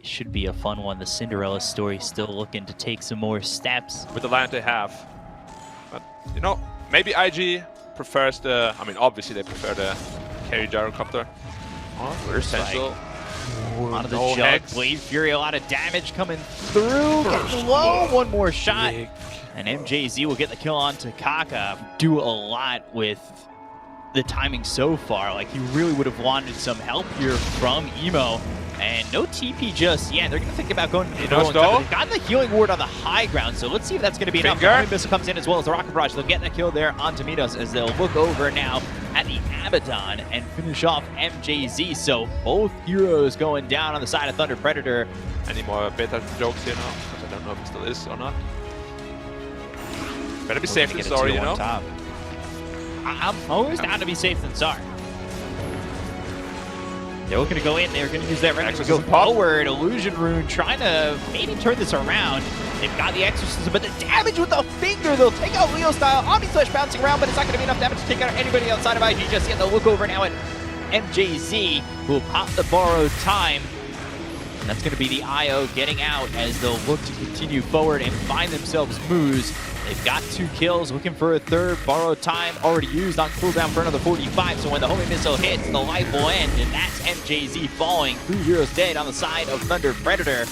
Should be a fun one. The Cinderella story still looking to take some more steps. With the lineup they have. But, you know, maybe IG prefers the... I mean, obviously they prefer the carry gyrocopter. Oh, essential. Onto the jug. Blade Fury, a lot of damage coming through. Gets low. One more shot. And MJZ will get the kill onto Kaka. Do a lot with the timing so far. Like, he really would have wanted some help here from Emo. And no TP just yet. They're going to think about going to They've got the healing ward on the high ground, so let's see if that's going to be enough. The Homing Missile comes in as well as the Rocket Barrage. They'll get the kill there on Minos as they'll look over now at the Abaddon and finish off MJZ. So both heroes going down on the side of Thunder Predator. Any more beta jokes here now? Because I don't know if it still is or not. Better be safe than sorry, you know? I'm always down to be safe than sorry. They're looking to go in. They're going to use that Rex to go forward. Illusion Rune trying to maybe turn this around. They've got the Exorcism, but the damage with the finger, they'll take out Leo style. Omni Slash bouncing around, but it's not going to be enough damage to take out anybody outside of IG just yet. They'll look over now at MJZ, who will pop the borrowed time. And that's going to be the IO getting out as they'll look to continue forward and find themselves moves. They've got 2 kills, looking for a third. Borrowed time already used on cooldown for another 45. So when the homing missile hits, the life will end. And that's MJZ falling. 3 heroes dead on the side of Thunder Predator.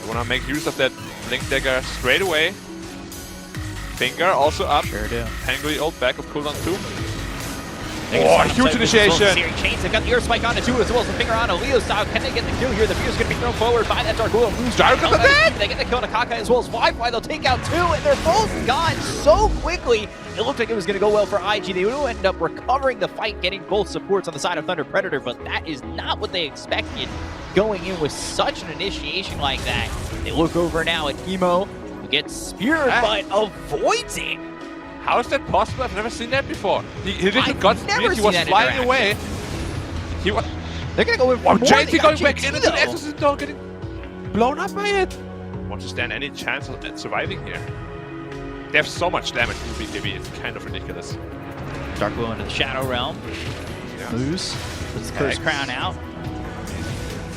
You want to make use of that Link Dagger straight away. Finger also up. Sure do. Angry ult back of cooldown 2. Oh, huge initiation! Chains, they've got the Earth Spike on it too, as well as the finger on a Leo style. Can they get the kill here? The Fear's going to be thrown forward by that Dark Willow. They get the kill on Kaka as well as Wi-Fi. They'll take out 2, and they're both gone so quickly. It looked like it was going to go well for IG. They will end up recovering the fight, getting both supports on the side of Thunder Predator, but that is not what they expected going in with such an initiation like that. They look over now at Emo, who gets speared, but avoids it. How is that possible? I've never seen that before. He didn't got speared, he was flying away. He was... They're gonna go in for more. JT going back in and the Exorcism door getting blown up by it. Want to stand any chance at surviving here? They have so much damage from BKB, it's kind of ridiculous. Dark Willow into the Shadow Realm. Yeah. Moose puts the first crown out.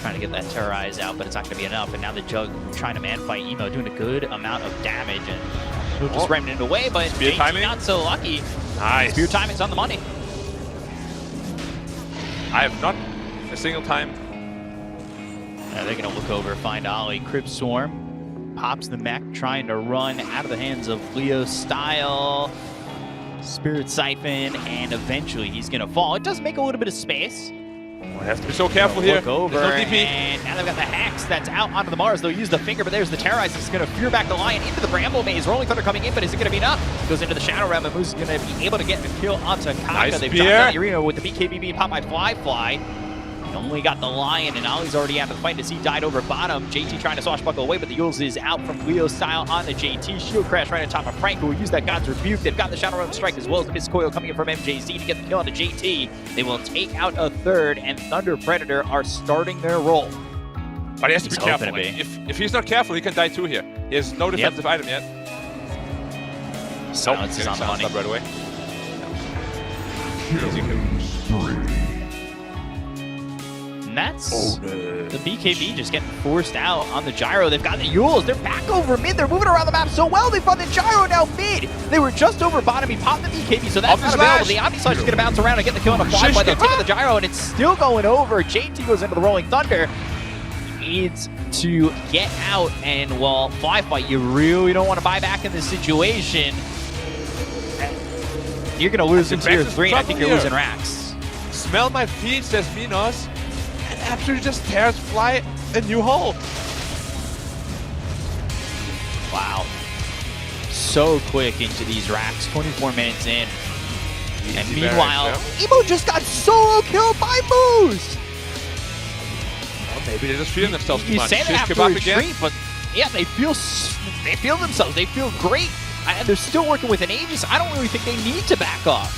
Trying to get that Terrorize out, but it's not going to be enough. And now the Jug trying to man-fight Emo, doing a good amount of damage. And just ramming it away, but Spear timing not so lucky. Nice. Spear timing's on the money. I have not a single time. Now they're going to look over, find Ollie. Crib Swarm pops the mech, trying to run out of the hands of Leo style. Spirit Siphon, and eventually he's going to fall. It does make a little bit of space. We have to be so careful here. Look over, there's no DP. And now they've got the Hex that's out onto the Mars. They'll use the finger, but there's the Terrorize. He's going to fear back the Lion into the Bramble Maze. Rolling Thunder coming in, but is it going to be enough? Goes into the Shadow Realm, and Moose is going to be able to get the kill onto Kaka. Nice They've spear. dropped out Urino with the BKB being popped by Fly. They only got the Lion, and Ollie's already out of the fight as he died over bottom. JT trying to swashbuckle away, but the Yules is out from Leo style on the JT. Shield crash right on top of Frank, who will use that God's Rebuke. They've got the Shadow Realm strike as well as the Mist Coil coming in from MJZ to get the kill on the JT. They will take out a third, and Thunder Predator are starting their roll. But he has to be careful. If he's not careful, he can die too here. He has no defensive item yet. Silence is on the money. Right away. And that's the BKB just getting forced out on the gyro. They've got the Yules. They're back over mid. They're moving around the map so well. They found the gyro now mid. They were just over bottom. He popped the BKB, so that's not available. The Omni Slash is going to bounce around and get the kill on a fly by the tip of the gyro, and it's still going over. JT goes into the Rolling Thunder. He needs to get out, and well, Fly Fight, you really don't want to buy back in this situation. You're going to lose in tier 3, and I think you're losing racks. Smell my feet, says Minos. Absolutely just tears Fly a new hole. Wow. So quick into these racks, 24 minutes in. And meanwhile, Emo just got solo killed by Moose. Well, maybe they're just feeling themselves too much. You say that after a retreat, but yeah, they feel themselves. They feel great. And they're still working with an Aegis. I don't really think they need to back off.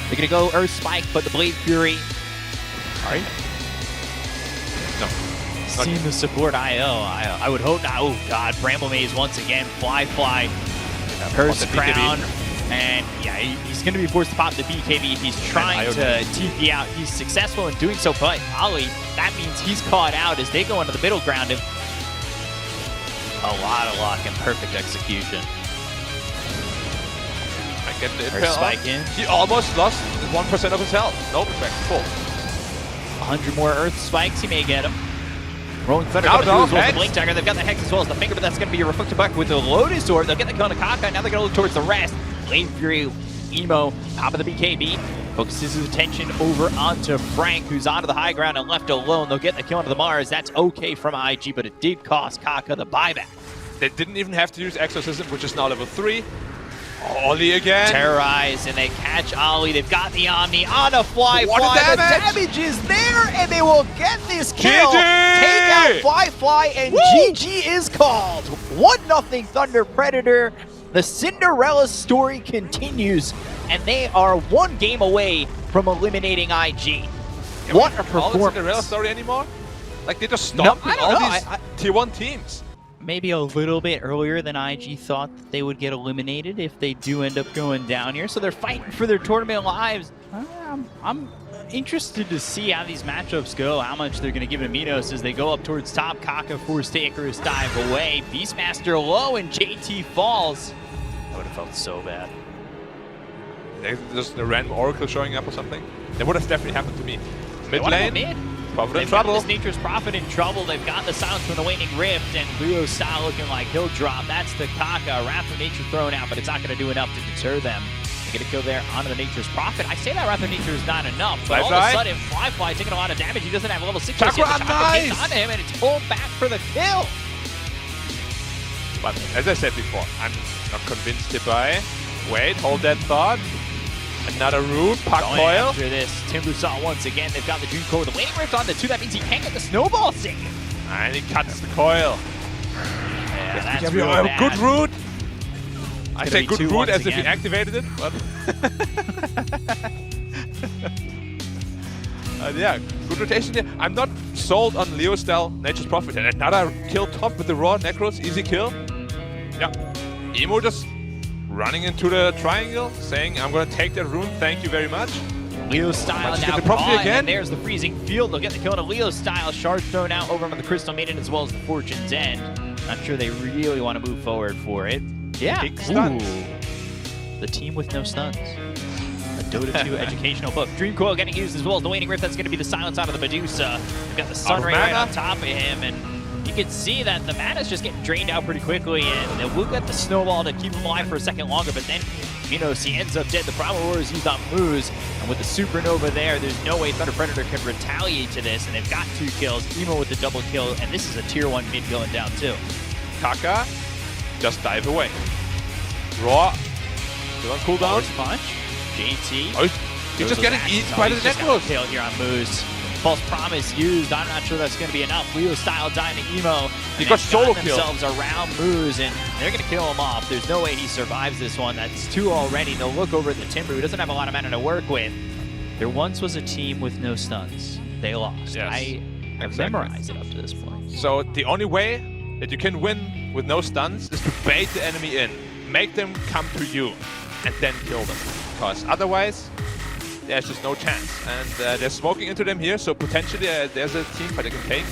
They're going to go Earth Spike, but the Blade Fury. Alright. No. Seeing the support IO. I would hope not. Oh god, Bramble Maze once again. Fly. Curse Crown. And yeah, he's going to be forced to pop the BKB. He's trying to TP out. He's successful in doing so, but Ollie, that means he's caught out as they go into the middle ground. And a lot of luck and perfect execution. I get the impale spike in. He almost lost 1% of his health. Nope, back full. 100 more Earth spikes, he may get him. Rolling Thunder No, as well as the Hex. Blink Dagger. They've got the Hex as well as the Finger, but that's going to be reflected back with the Lotus Orb. They'll get the kill on Kaka. Now they're going to look towards the rest. Blade Fury, Emo, top of the BKB. Focuses his attention over onto Frank, who's onto the high ground and left alone. They'll get the kill onto the Mars. That's okay from IG, but it did cost Kaka the buyback. They didn't even have to use Exorcism, which is now level 3. Ollie again. Terrorize, and they catch Ollie. They've got the Omni on a fly. What The damage! damage is there, and they will get this kill. GG! Take out Fly, and Woo! GG is called. 1-0 Thunder Predator. The Cinderella story continues, and they are one game away from eliminating IG. What a performance. All the Cinderella story anymore? Like, they just stomped I don't all know. these tier 1 teams. Maybe a little bit earlier than IG thought that they would get eliminated if they do end up going down here. So they're fighting for their tournament lives. I'm interested to see how these matchups go, how much they're going to give Minos as they go up towards top. Kaka forced to Icarus dive away. Beastmaster low and JT falls. I would have felt so bad. Just a random Oracle showing up or something. That would have definitely happened to me. They Mid wanna go lane, mid. Prophet in They've got trouble. this Nature's Prophet in trouble. They've got the Silence from the Waning Rift, and Leo style looking like he'll drop. That's the Kaka. Wrath of Nature thrown out, but it's not going to do enough to deter them. They get a kill there onto the Nature's Prophet. I say that Wrath of Nature is not enough, but all of a sudden, Fly taking a lot of damage. He doesn't have level 6 yet. The Chakra hits onto him, and it's pulled back for the kill. But as I said before, I'm not convinced to buy. Wait, hold that thought. Another root, Puck Coil. After this, Timber Saw once again. They've got the Dream Core with the Waning Rift on the 2. That means he can't get the Snowball save. And he cuts the coil. Yeah, that's a real bad. good root. I say be good 2 root once as if he again. activated it, but yeah, good rotation here. I'm not sold on Leo style Nature's Prophet. And another kill top with the raw Necros, easy kill. Yeah, Emo just running into the triangle, saying, I'm going to take that rune, thank you very much. Leo style now caught, and there's the freezing field. They'll get the kill on a Leo style. Shard thrown out over on the Crystal Maiden as well as the Fortune's End. Not sure they really want to move forward for it. Yeah. Big stuns. The team with no stuns. A Dota 2 educational book. Dream Coil getting used as well as the Waning Rift. That's going to be the silence out of the Medusa. We've got the Sun Ray right on top of him, and you can see that the mana's just getting drained out pretty quickly, and we'll get the Snowball to keep him alive for a second longer, but then Minos, he ends up dead. The Primal Roar is used on Moose, and with the Supernova there, there's no way Thunder Predator can retaliate to this, and they've got 2 kills. Emo with the double kill, and this is a tier 1 mid going down too. Kaka, just dive away. Raw, still on cooldown. Punch, JT. Oh, he's just getting eaten by the Necros. Kill here on Moose. False Promise used. I'm not sure that's going to be enough. Leo style dying to Emo. He got solo kill. Themselves around Moose, and they're going to kill him off. There's no way he survives this one. That's 2 already. They'll look over at the Timber, who doesn't have a lot of mana to work with. There once was a team with no stuns. They lost. Yes, I've memorized it up to this point. So the only way that you can win with no stuns is to bait the enemy in. Make them come to you, and then kill them. Because otherwise, there's just no chance. And they're smoking into them here, so potentially there's a team fight they can take.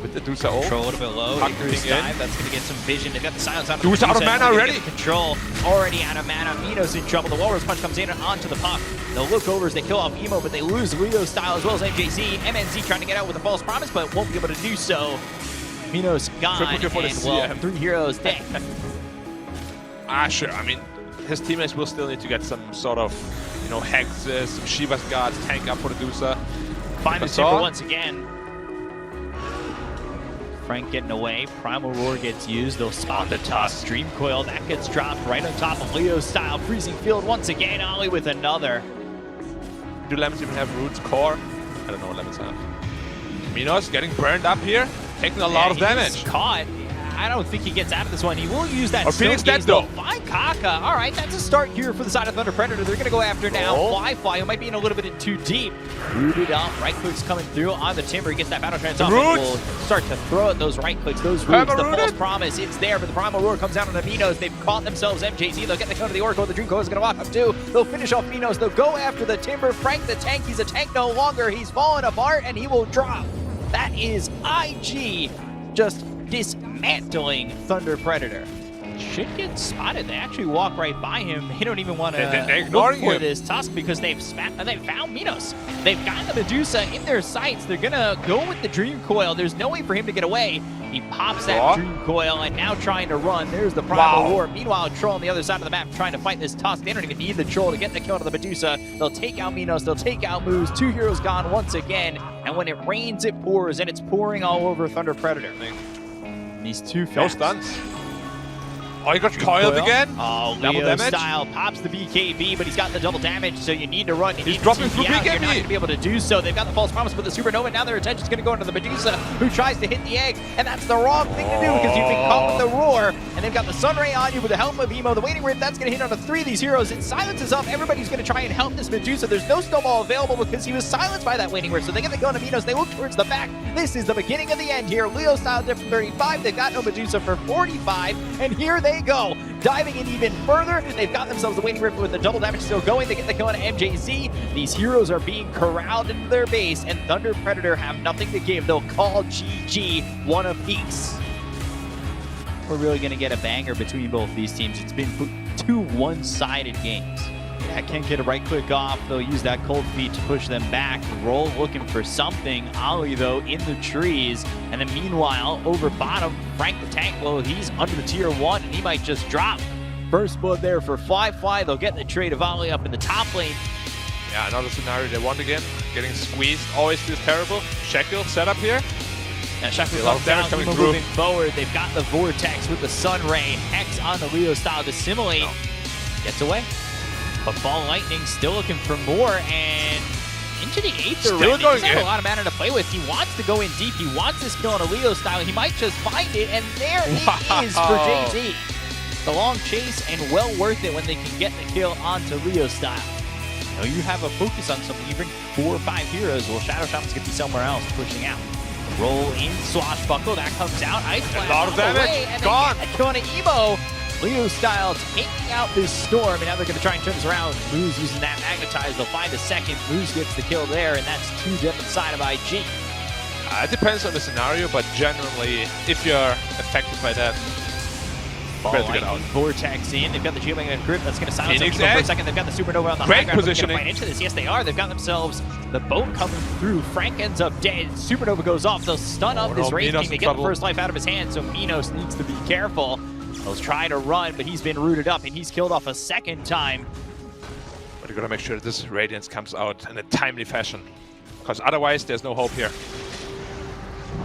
With the Dusa ult. Control a little bit low. Icarus dive. That's going to get some vision. They've got the silence out of Dusa out of mana already. Control already out of mana. Minos in trouble. The Walrus Punch comes in and onto the puck. They'll look over as they kill off Emo, but they lose Leo style as well as MJZ. MNZ trying to get out with a false promise, but won't be able to do so. Minos gone, and well, 3 heroes dead. Sure. I mean, his teammates will still need to get some sort of, you know, hexes, some Shiva's guards, tank up for the Dusa. Find the Timber once again. Frank getting away. Primal Roar gets used. They'll spot the Tusk. Dream Coil, that gets dropped right on top of Leo style. Freezing Field once again. Ollie with another. Do Lemons even have Roots Core? I don't know what Lemons have. Minos getting burned up here, taking a lot of damage. Caught. I don't think he gets out of this one. He will use that Phoenix stone dead gaze, though. Find Kaka. All right, that's a start here for the side of Thunder Predator. They're going to go after now Fly, who might be in a little bit too deep. Rooted up, right clicks coming through on the Timber. He gets that battle trance off. Will start to throw at those right clicks, those roots. The false promise, it's there, but the Primal Roar comes down on the Minos. They've caught themselves MJZ. They'll get the cone of the Oracle. The Dream Coil is going to walk up too. They'll finish off Minos. They'll go after the Timber. Frank the tank. He's a tank no longer. He's fallen apart and he will drop. That is IG just dismantling Thunder Predator. Should get spotted. They actually walk right by him. They don't even want to look for this Tusk because they've found Minos. They've got the Medusa in their sights. They're going to go with the Dream Coil. There's no way for him to get away. He pops that Dream Coil and now trying to run. There's the Primal Roar. Meanwhile, Troll on the other side of the map trying to fight this Tusk. They don't even need the Troll to get the kill to the Medusa. They'll take out Minos. They'll take out Moose. 2 heroes gone once again. And when it rains, it pours. And it's pouring all over Thunder Predator. These two no stuns. Oh, he got coiled again? Oh, double Leo damage. Style pops the BKB, but he's got the double damage, so you need to run. He's dropping through BKB. You're not going to be able to do so. They've got the false promise with the Supernova. Now their attention's going to go into the Medusa, who tries to hit the egg, and that's the wrong thing to do because you've been caught with the Roar, and they've got the Sunray on you with the help of Emo. The Waiting Rip, that's going to hit on 3 of these heroes. It silences up. Everybody's going to try and help this Medusa. There's no snowball available because he was silenced by that Waiting Rip, so they get the gun to Minos. They look towards the back. This is the beginning of the end here. Leo Style did for 35. They've got no Medusa for 45, and here they go. Diving in even further, they've got themselves the Waiting Rip with the double damage still going. They get the kill on MJZ. These heroes are being corralled into their base, and Thunder Predator have nothing to give. They'll call GG one apiece. We're really going to get a banger between both these teams. It's been 2 one-sided games. Yeah, can't get a right click off. They'll use that cold feet to push them back. Roll looking for something. Ollie, though, in the trees. And then meanwhile, over bottom, Frank the tank, well, he's under the tier 1, and he might just drop. First blood there for Fly. They'll get the trade of Ollie up in the top lane. Yeah, another scenario they want again. Getting squeezed always feels terrible. Shackle set up here. And Shackle comes down, moving forward. They've got the Vortex with the Sun Ray. Hex on the Leo Style to simulate. Gets away. But Ball Lightning still looking for more, and into the 8th already. He doesn't have a lot of mana to play with. He wants to go in deep. He wants this kill on a Leo Style. He might just find it, and there it is for JT. The long chase, and well worth it when they can get the kill onto Leo Style. Now you have a focus on something. You bring 4 or 5 heroes. Well, Shadow Shaman's going to be somewhere else pushing out. Roll in, Swashbuckle. That comes out. Ice Blast. A lot of damage. Gone. Kill on Emo. Leo Style taking out this Storm, and now they're going to try and turn this around. Moose using that Magnetize. They'll find a second. Moose gets the kill there, and that's 2 death inside of IG. It depends on the scenario, but generally, if you're affected by that, Ball Lightning, Vortex in. They've got the Geomagnetic Grip. That's going to silence them for a second. They've got the Supernova on the high ground. Positioning. Right into this. Yes, they are. They've got themselves the boat coming through. Frank ends up dead. Supernova goes off. They'll stun up this Wraith King. They get the first life out of his hand, so Minos needs to be careful. He'll try to run, but he's been rooted up, and he's killed off a second time. But you gotta make sure that this Radiance comes out in a timely fashion, because otherwise there's no hope here.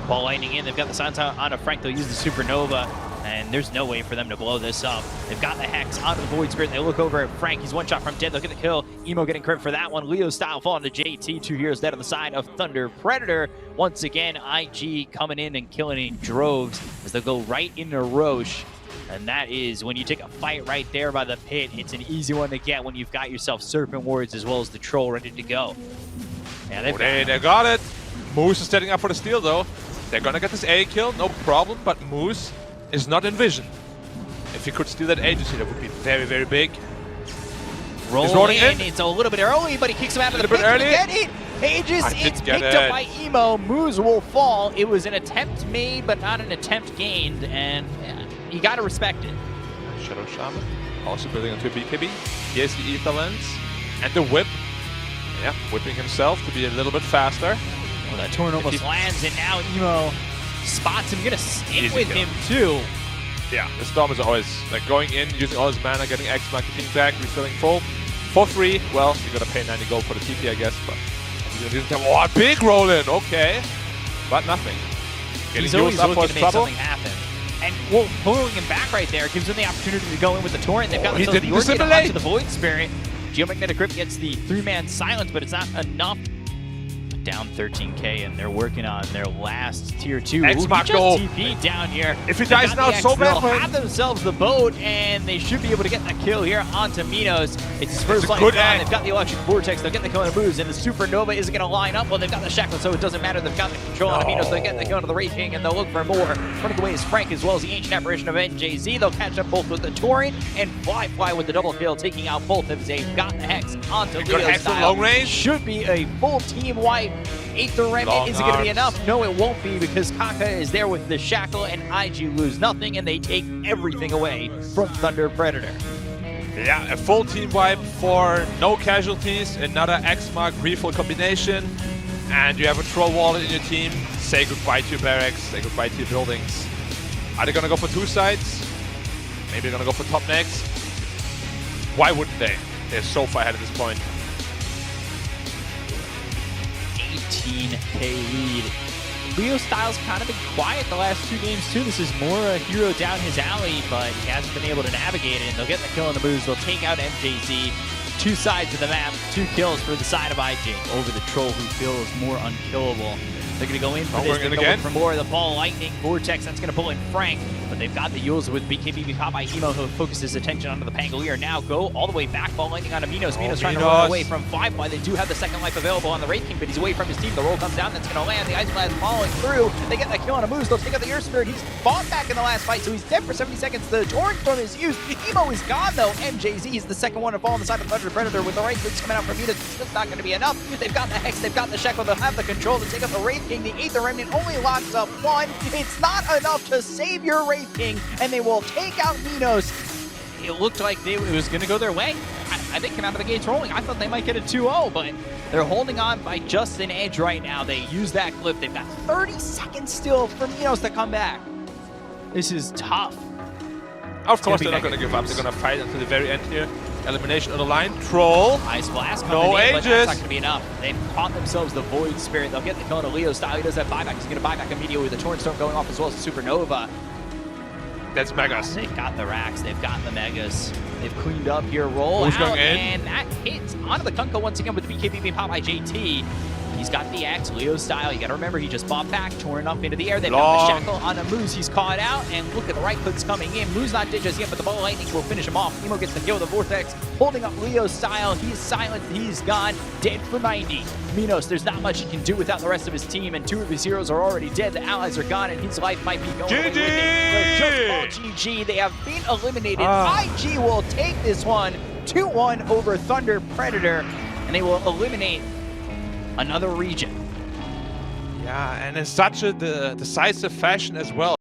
Ball Lightning in. They've got the silence on a Frank. They'll use the Supernova, and there's no way for them to blow this up. They've got the Hex onto the Void Spirit. They look over at Frank. He's 1 shot from dead. They'll get the kill. Emo getting crit for that one. Leo Style falling to JT. 2 heroes dead on the side of Thunder Predator. Once again, IG coming in and killing in droves as they'll go right into Roche. And that is, when you take a fight right there by the pit, it's an easy one to get when you've got yourself Serpent Wards as well as the Troll ready to go. Yeah, they got it. Moose is setting up for the steal, though. They're gonna get this A kill, no problem, but Moose is not in vision. If he could steal that agency, that would be very, very big. Rolling in. It's a little bit early, but he kicks him out of the pit. Get it. Aegis, it's picked up by Emo. Moose will fall. It was an attempt made, but not an attempt gained, and you gotta respect it. Shadow Shaman also building onto a BKB. Here's the Ether Lens and the Whip. Yeah, whipping himself to be a little bit faster. Well, that Torn almost lands, and now Emo spots him. Gonna stick with him too. Yeah, the Storm is always like going in, using all his mana, getting X marketing back, refilling full. For free, well, you gotta pay 90 gold for the TP, I guess, but oh, a big roll in, okay. But nothing. He's always looking to make something happen. And well, pulling him back right there gives him the opportunity to go in with the Torrent. They've got themselves the Orchid onto the Void Spirit. Geomagnetic Grip gets the 3-man silence, but it's not enough down 13k, and they're working on their last tier 2. X-Mark goal. TP down here. If he dies now, it's so bad for him. Have themselves the boat, and they should be able to get that kill here onto Minos. It's his first life good gone. egg. They've got the electric vortex. They'll get the kill on Moose, and the supernova isn't going to line up. Well, they've got the shackle, so it doesn't matter. They've got the control on Minos. They'll get the kill on the Wraith King, and they'll look for more. Running away is Frank, as well as the ancient apparition of NJZ. They'll catch up both with the Torrent and Fly with the double kill, taking out both of them. They've got the Hex onto Leo Hex from long range. Should be a full team wipe. Aether Remnant, is it going to be enough? No, it won't be, because Kaka is there with the shackle, and IG lose nothing, and they take everything away from Thunder Predator. Yeah, a full team wipe for no casualties, another X-Mark refill combination, and you have a troll wallet in your team. Say goodbye to your barracks, say goodbye to your buildings. Are they going to go for 2 sides? Maybe they're going to go for top next. Why wouldn't they? They're so far ahead at this point. 18k lead. Leo Styles kind of been quiet the last 2 games too. This is more a hero down his alley, but he hasn't been able to navigate it. And they'll get the kill on the moves. They'll take out MJZ. 2 sides of the map, 2 kills for the side of IG over the troll, who feels more unkillable. They're going to go in for this. They're going to look for more of the ball lightning vortex. That's going to pull in Frank, but they've got the Yules with BKB caught by Emo, who focuses his attention onto the Pangolier. Now go all the way back, ball lightning onto Minos. Minos trying to run away from Firefly. They do have the second life available on the Wraith King, but he's away from his team. The roll comes down. That's going to land. The Ice Blast following through. They get that kill on a Moose. They'll take out the Earth Spirit. He's fought back in the last fight, so he's dead for 70 seconds. The Torrent Storm is used. Emo is gone, though. MJZ is the second one to fall on the side of Thunder Predator with the right clicks coming out from Minos. It's just not going to be enough. They've got the Hex. They've got the Shackle. They'll have the control to take out the Wraith King. The Aether Remnant only locks up 1. It's not enough to save your Wraith King, and they will take out Minos. It looked like it was going to go their way. I think came out of the gates rolling. I thought they might get a 2-0, but they're holding on by just an edge right now. They use that clip. They've got 30 seconds still for Minos to come back. This is tough. Of course, they're not going to give up. They're going to fight until the very end here. Elimination on the line. Troll. Ice Blast no coming in, ages. but that's not going to be enough. They've caught themselves the Void Spirit. They'll get the kill on a Leo style. He does that buyback. He's going to buy back immediately with the Torrent Storm going off, as well as the Supernova. That's Megas. They've got the racks. They've got the Megas. They've cleaned up here. Roll Who's out, going in? and that hits onto the Kunko once again with the BKB being popped by JT. He's got the X, Leo style. You got to remember, he just bobbed back, torn up into the air. They've got the shackle on a Moose. He's caught out, and look at the right clicks coming in. Moose not dead just yet, but the ball lightning will finish him off. Emo gets the kill with the Vortex, holding up Leo style. He's silent. He's gone. Dead for 90. Minos, there's not much he can do without the rest of his team, and 2 of his heroes are already dead. The allies are gone, and his life might be going away with it. They're just all GG. They have been eliminated. IG will take this one 2-1 over Thunder Predator, and they will eliminate another region. Yeah, and in such a decisive fashion as well.